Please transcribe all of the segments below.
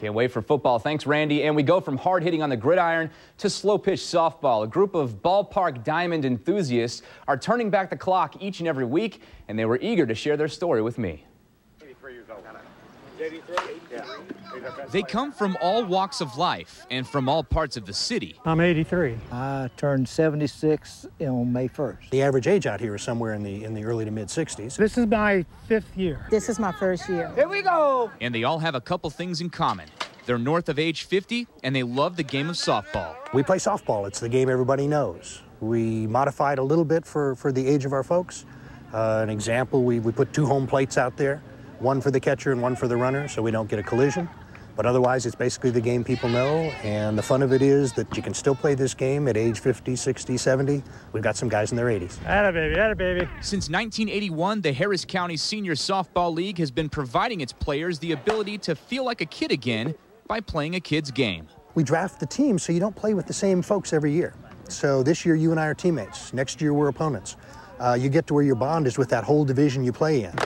Can't wait for football. Thanks, Randy. And we go from hard hitting on the gridiron to slow pitch softball. A group of ballpark diamond enthusiasts are turning back the clock each and every week, and they were eager to share their story with me. 83 years old. 83? Yeah. They come from all walks of life and from all parts of the city. I'm 83. I turned 76 on May 1st. The average age out here is somewhere in the early to mid 60s. This is my 5th year. This is my first year. Here we go. And they all have a couple things in common. They're north of age 50, and they love the game of softball. We play softball. It's the game everybody knows. We modify it a little bit for the age of our folks. An example, we put 2 home plates out there, one for the catcher and one for the runner, so we don't get a collision. But otherwise, it's basically the game people know, and the fun of it is that you can still play this game at age 50, 60, 70. We've got some guys in their 80s. Atta baby, atta baby. Since 1981, the Harris County Senior Softball League has been providing its players the ability to feel like a kid again by playing a kid's game. We draft the team so you don't play with the same folks every year. So this year, you and I are teammates. Next year, we're opponents. You get to where your bond is with that whole division you play in.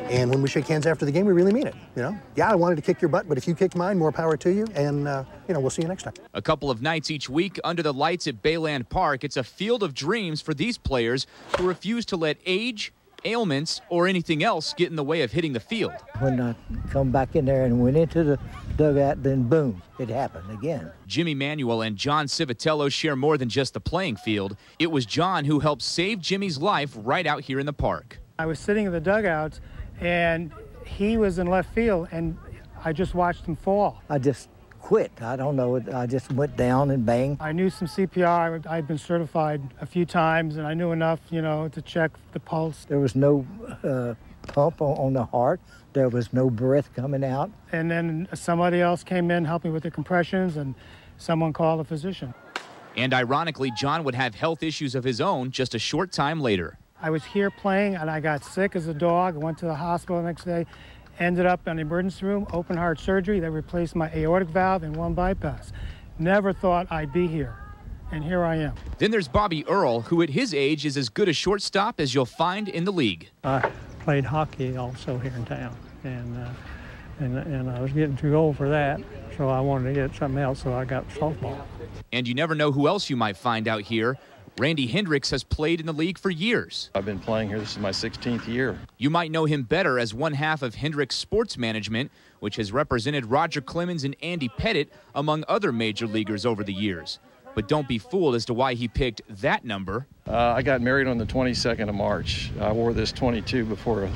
And when we shake hands after the game, we really mean it, you know? Yeah, I wanted to kick your butt, but if you kicked mine, more power to you, and, you know, we'll see you next time. A couple of nights each week under the lights at Bayland Park, it's a field of dreams for these players who refuse to let age, ailments, or anything else get in the way of hitting the field. When I come back in there and went into the dugout, then boom, it happened again. Jimmy Manuel and John Civitello share more than just the playing field. It was John who helped save Jimmy's life right out here in the park. I was sitting in the dugouts, and he was in left field, and I just watched him fall. I just quit. I don't know. I just went down and bang. I knew some CPR. I'd been certified a few times, and I knew enough, you know, to check the pulse. There was no pump on the heart. There was no breath coming out. And then somebody else came in, helped me with the compressions, and someone called a physician. And ironically, John would have health issues of his own just a short time later. I was here playing, and I got sick as a dog. I went to the hospital the next day, ended up in the emergency room, open heart surgery. They replaced my aortic valve and 1 bypass. Never thought I'd be here, and here I am. Then there's Bobby Earl, who at his age is as good a shortstop as you'll find in the league. I played hockey also here in town, and I was getting too old for that, so I wanted to get something else, so I got softball. And you never know who else you might find out here. Randy Hendricks has played in the league for years. I've been playing here. This is my 16th year. You might know him better as one half of Hendricks Sports Management, which has represented Roger Clemens and Andy Pettit, among other major leaguers over the years. But don't be fooled as to why he picked that number. I got married on the 22nd of March. I wore this 22 before a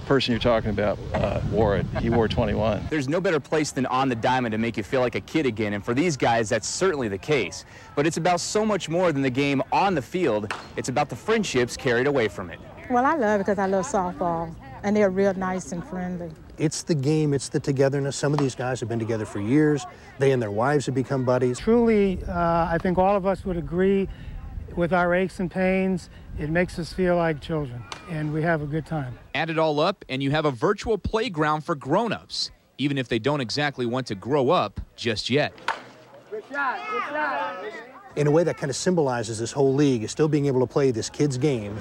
person you're talking about wore it. He wore 21. There's no better place than on the diamond to make you feel like a kid again, and for these guys, that's certainly the case. But it's about so much more than the game on the field. It's about the friendships carried away from it. Well, I love it because I love softball, and they're real nice and friendly. It's the game, it's the togetherness. Some of these guys have been together for years. They and their wives have become buddies. Truly, I think all of us would agree with our aches and pains. It makes us feel like children, and we have a good time. Add it all up, and you have a virtual playground for grown-ups, even if they don't exactly want to grow up just yet. Good shot, good shot. In a way that kind of symbolizes this whole league is still being able to play this kid's game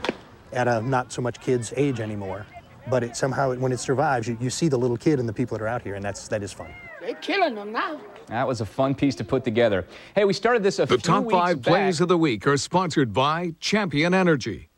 at a not so much kid's age anymore. But it somehow, when it survives, you see the little kid and the people that are out here, and that is fun. They're killing them now. That was a fun piece to put together. Hey, we started this a few weeks back. The top 5 plays of the week are sponsored by Champion Energy.